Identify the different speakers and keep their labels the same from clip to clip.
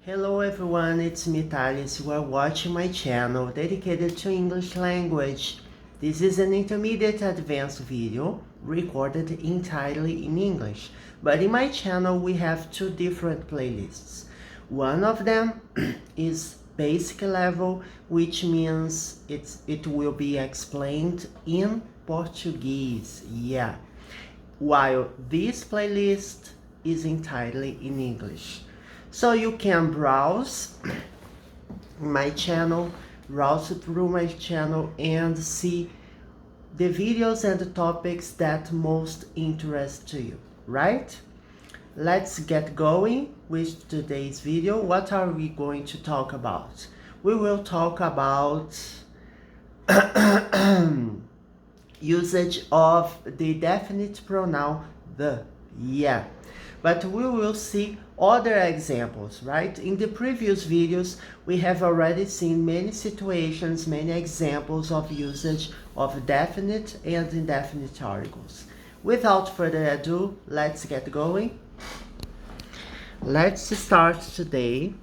Speaker 1: Hello everyone, it's me Thales. You are watching my channel dedicated to English language. This is an intermediate advanced video recorded entirely in English. But in my channel we have two different playlists. One of them is basic level, which means it will be explained in Portuguese. Yeah. While this playlist is entirely in English. So you can browse my channel, browse through my channel and see the videos and the topics that most interest to you, right? Let's get going with today's video. What are we going to talk about? We will talk about usage of the definite pronoun the. Yeah. But we will see other examples, right? In the previous videos, we have already seen many situations, many examples of usage of definite and indefinite articles. Without further ado, let's get going. Let's start today.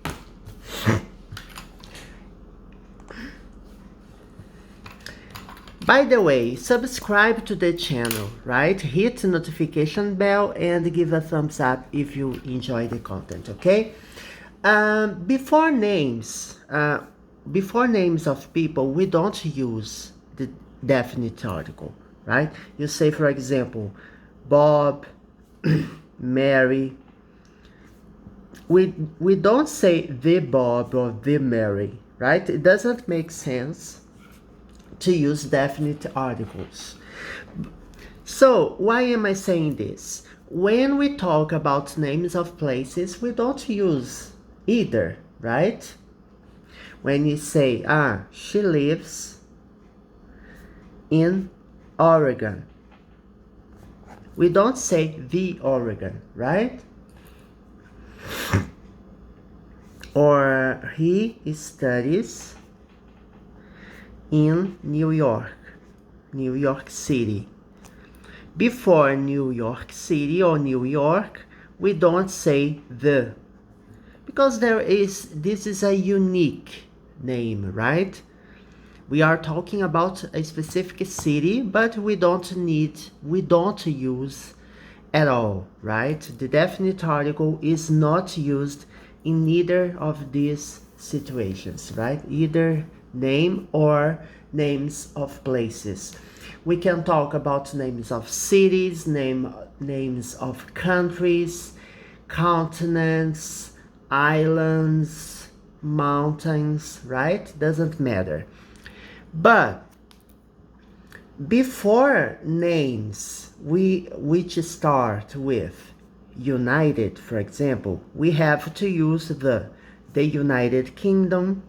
Speaker 1: By the way, subscribe to the channel, right? Hit the notification bell and give a thumbs up if you enjoy the content, okay? Before names of people, we don't use the definite article, right? You say, for example, Bob, Mary. We don't say the Bob or the Mary, right? It doesn't make sense to use definite articles. So why am I saying this? When we talk about names of places, we don't use either, right? When you say, she lives in Oregon, we don't say the Oregon, right? Or he studies in New York City. Before New York City or New York, we don't say the, because this is a unique name, right? We are talking about a specific city, but we don't use at all, right? The definite article is not used in neither of these situations, right? Either name or names of places. We can talk about names of cities, names of countries, continents, islands, mountains, right? Doesn't matter. But before names which start with United, for example, we have to use the United Kingdom,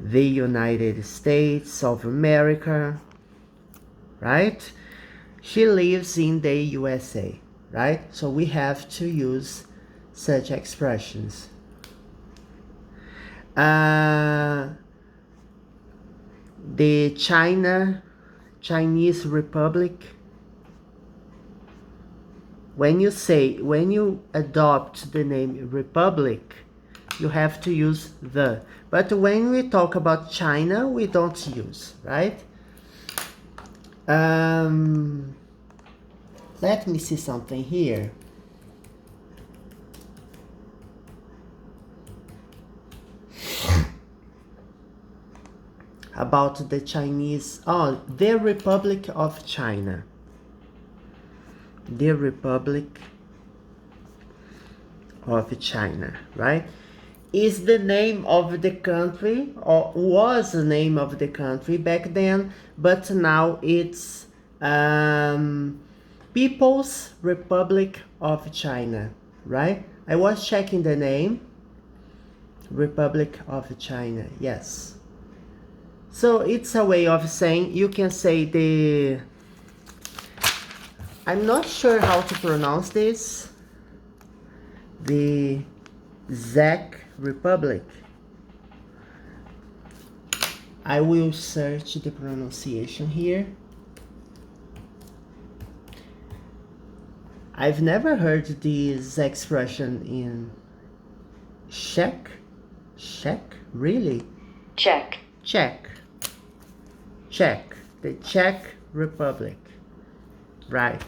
Speaker 1: the United States of America, right? She lives in the USA, right? So we have to use such expressions. The Chinese Republic. When you adopt the name Republic, you have to use the. But when we talk about China, we don't use, right? Let me see something here. About the Chinese, the Republic of China. The Republic of China, right? Is the name of the country, or was the name of the country back then, but now it's People's Republic of China, right? I was checking the name, Republic of China, yes. So it's a way of saying, you can say I'm not sure how to pronounce this, the Czech Republic. I will search the pronunciation here. I've never heard this expression in Czech. Czech? Really?
Speaker 2: Czech.
Speaker 1: Czech. Czech. The Czech Republic. Right.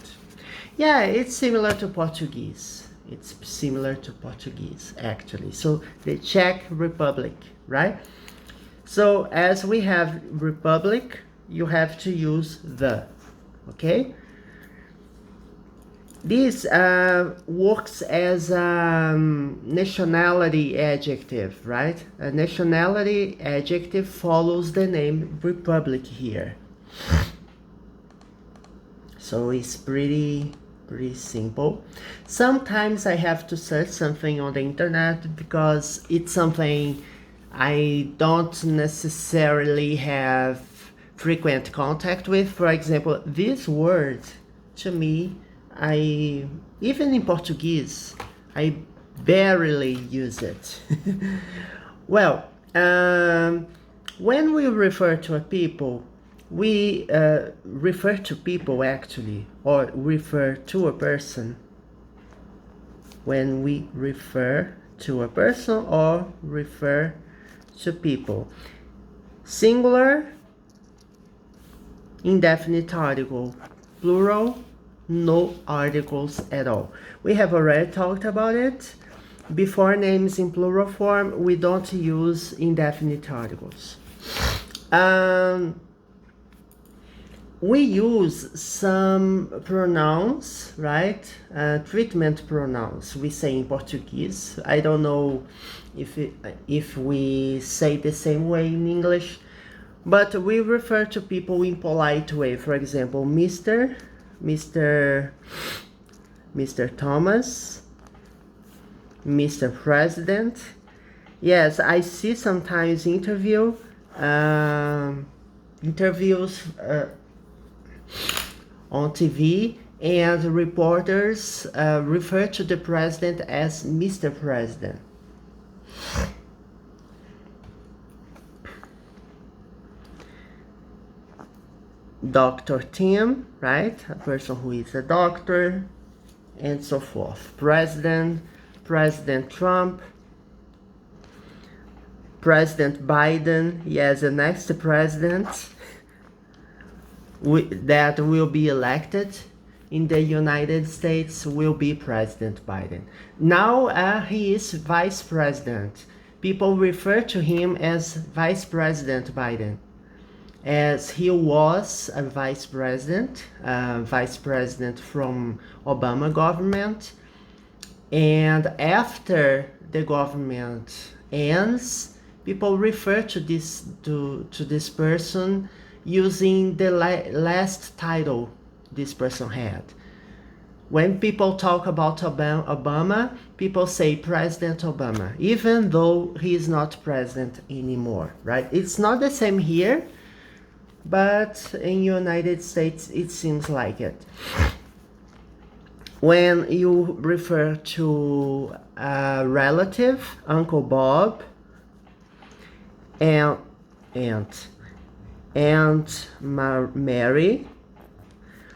Speaker 1: Yeah, it's similar to Portuguese. It's similar to Portuguese, actually. So the Czech Republic, right? So as we have republic, you have to use the, okay? This works as a nationality adjective, right? A nationality adjective follows the name republic here. So it's pretty simple. Sometimes I have to search something on the internet because it's something I don't necessarily have frequent contact with. For example, this word, to me, even in Portuguese, I barely use it. Well, when we refer to a people, we refer to people actually, or refer to a person. When we refer to a person or refer to people. Singular, indefinite article. Plural, no articles at all. We have already talked about it. Before names in plural form, we don't use indefinite articles. We use some pronouns, right? Treatment pronouns, we say in Portuguese. I don't know if we say the same way in English, but we refer to people in polite way. For example, Mr. Thomas, Mr. President. Yes, I see sometimes interviews on TV, and reporters refer to the president as Mr. President. Dr. Tim, right? A person who is a doctor, and so forth. President Trump, President Biden, yes, the next president that will be elected in the United States will be President Biden. Now he is Vice President. People refer to him as Vice President Biden, as he was a Vice President from Obama government, and after the government ends, people refer to this person using the last title this person had. When people talk about Obama, people say President Obama, even though he is not president anymore, right? It's not the same here, but in United States it seems like it. When you refer to a relative, Uncle Bob, Aunt Mary,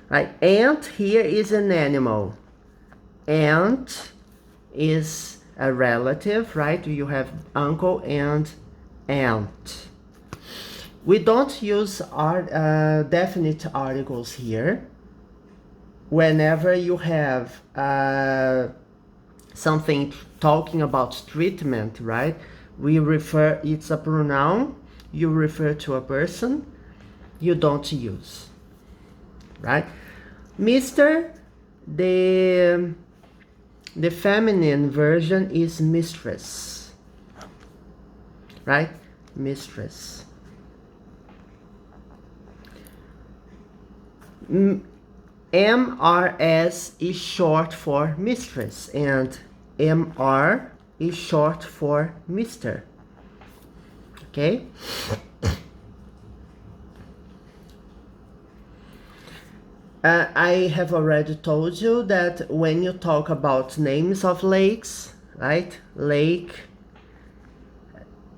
Speaker 1: right? Aunt here is an animal. Aunt is a relative, right? You have uncle and aunt. We don't use definite articles here. Whenever you have something talking about treatment, right? It's a pronoun, you refer to a person, you don't use, right? Mr., the feminine version is mistress, right? Mistress. MRS is short for mistress, and MR is short for Mr. Okay? I have already told you that when you talk about names of lakes, right? Lake,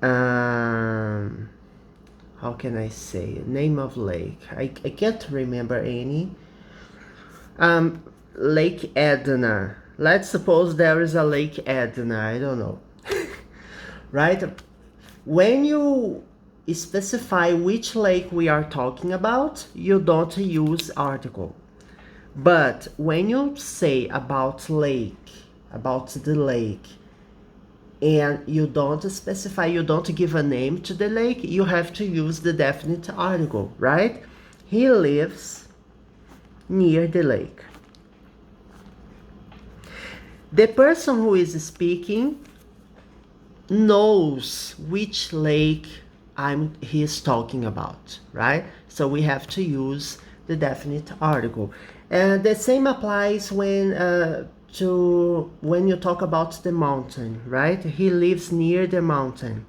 Speaker 1: how can I say? Name of lake. I can't remember any. Lake Edna. Let's suppose there is a Lake Edna, I don't know. Right? When you specify which lake we are talking about, you don't use article. But when you say about lake, about the lake, and you don't specify, you don't give a name to the lake, you have to use the definite article, right? He lives near the lake. The person who is speaking knows which lake he is talking about, right? So we have to use the definite article. And the same applies when you talk about the mountain, right? He lives near the mountain.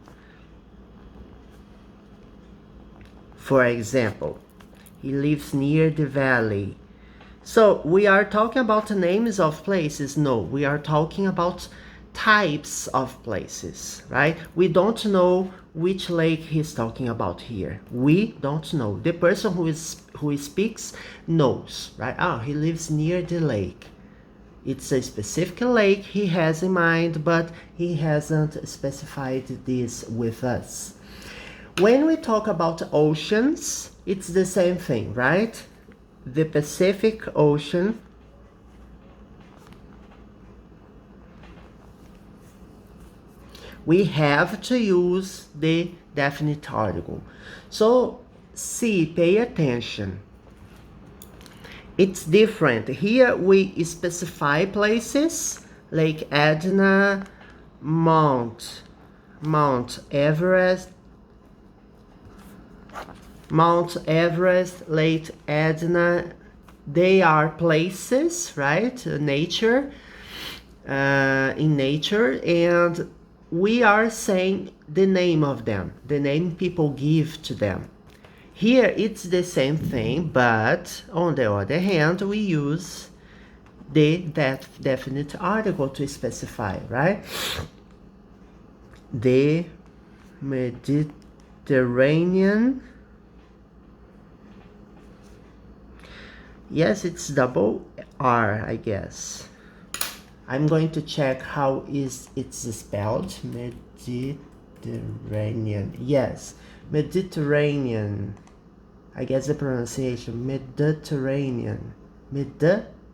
Speaker 1: For example, he lives near the valley. So we are talking about names of places? No, we are talking about types of places, right? We don't know which lake he's talking about here. We don't know. The person who speaks knows, right? Oh, he lives near the lake. It's a specific lake he has in mind, but he hasn't specified this with us. When we talk about oceans, it's the same thing, right? The Pacific Ocean, we have to use the definite article. So, see, pay attention. It's different. Here we specify places, Lake Edna, Mount Everest, Lake Edna, they are places, right? Nature, in nature, and we are saying the name of them, the name people give to them. Here it's the same thing, but on the other hand, we use the definite article to specify, right? The Mediterranean. Yes, it's double R, I guess. I'm going to check how it's spelled. Mediterranean. Yes, Mediterranean. I guess the pronunciation Mediterranean.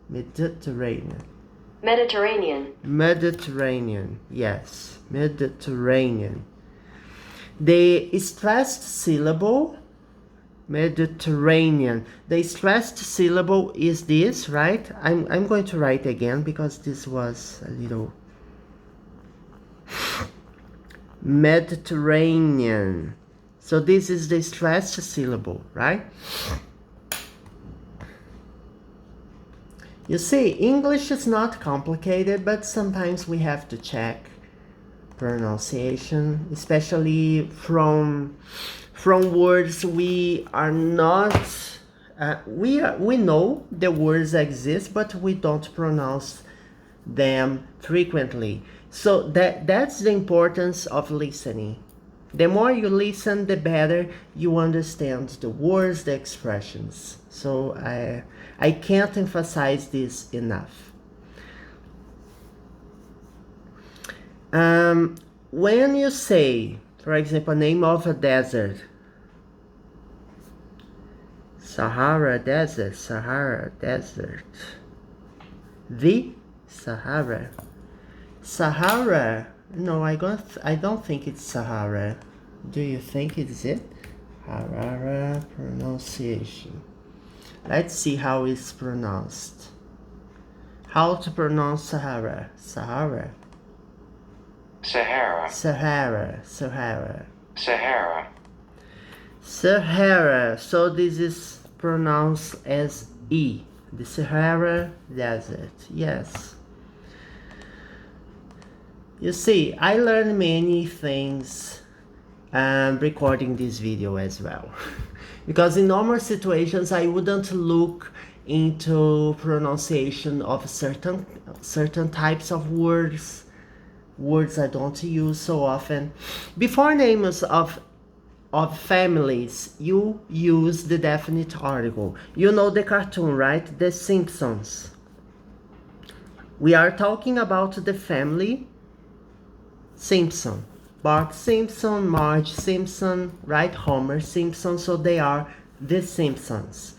Speaker 1: Mediterranean. Mediterranean. Yes, Mediterranean. The stressed syllable, Mediterranean. The stressed syllable is this, right? I'm going to write again because this was a little. Mediterranean. So this is the stressed syllable, right? You see, English is not complicated, but sometimes we have to check pronunciation, especially from words we are not, we know the words exist, but we don't pronounce them frequently. So that's the importance of listening. The more you listen, the better you understand the words, the expressions. So I can't emphasize this enough. When you say, for example, name of a desert, Sahara Desert, the Sahara. No, I don't think it's Sahara. Do you think it's it? Harara pronunciation. Let's see how it's pronounced. How to pronounce Sahara? Sahara. So this is pronounced as E. The Sahara Desert. Yes. You see, I learned many things recording this video as well. Because in normal situations, I wouldn't look into pronunciation of certain types of words I don't use so often. Before names of families, you use the definite article. You know the cartoon, right? The Simpsons. We are talking about the family Simpson. Bart Simpson, Marge Simpson, right? Homer Simpson, so they are the Simpsons.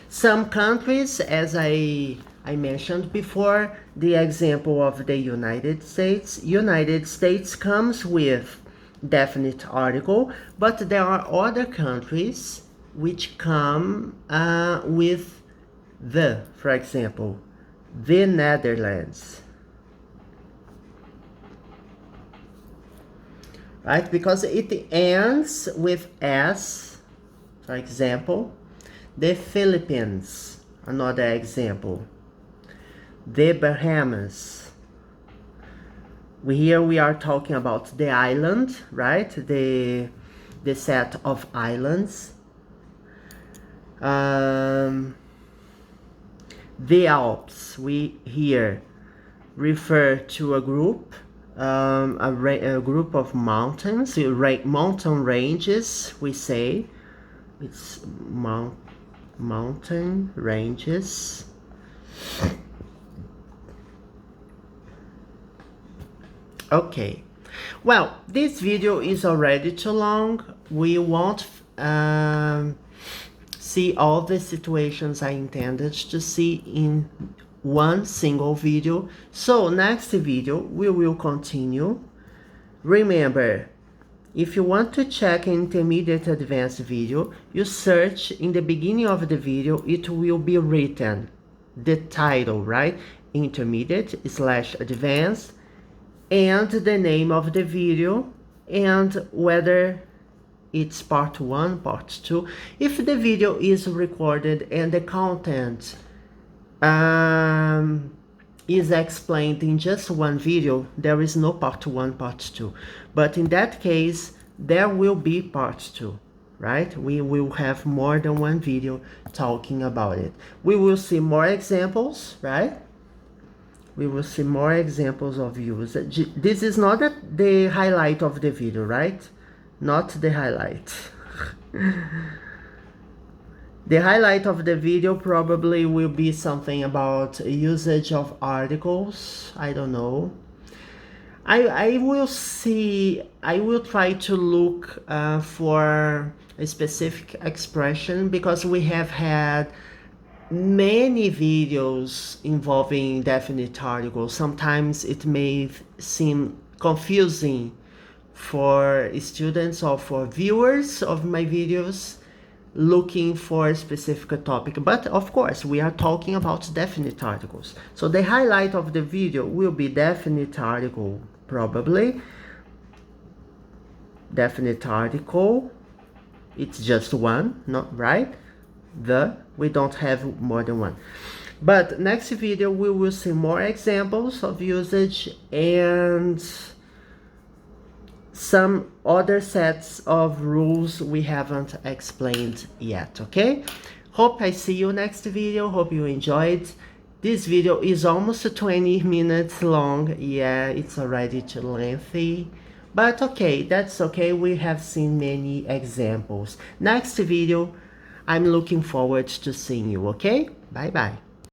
Speaker 1: Some countries, as I mentioned before, the example of the United States. United States comes with definite article, but there are other countries which come with the, for example, the Netherlands. Right? Because it ends with S, for example. The Philippines, another example. The Bahamas. Here we are talking about the island, right? The set of islands. The Alps, we here refer to a group, a group of mountains, mountain ranges, we say. It's mountain ranges. Okay, well, this video is already too long. We won't see all the situations I intended to see in one single video. So next video we will continue. Remember, if you want to check an intermediate advanced video, you search in the beginning of the video, it will be written the title, right? Intermediate/advanced, and the name of the video, and whether it's part 1, part 2. If the video is recorded and the content is explained in just one video, there is no part 1, part 2. But in that case, there will be part 2, right? We will have more than one video talking about it. We will see more examples, right? We will see more examples of usage. This is not the highlight of the video, right? Not the highlight. The highlight of the video probably will be something about usage of articles. I don't know. I will try to look for a specific expression, because we have had many videos involving definite articles. Sometimes it may seem confusing for students or for viewers of my videos looking for a specific topic, but of course we are talking about definite articles. So the highlight of the video will be definite article, probably. Definite article, it's just one, not right? We don't have more than one. But next video we will see more examples of usage and some other sets of rules we haven't explained yet, okay? Hope I see you next video. Hope you enjoyed. This video is almost 20 minutes long. Yeah, it's already too lengthy, but okay, that's okay. We have seen many examples. Next video, I'm looking forward to seeing you, okay? Bye bye.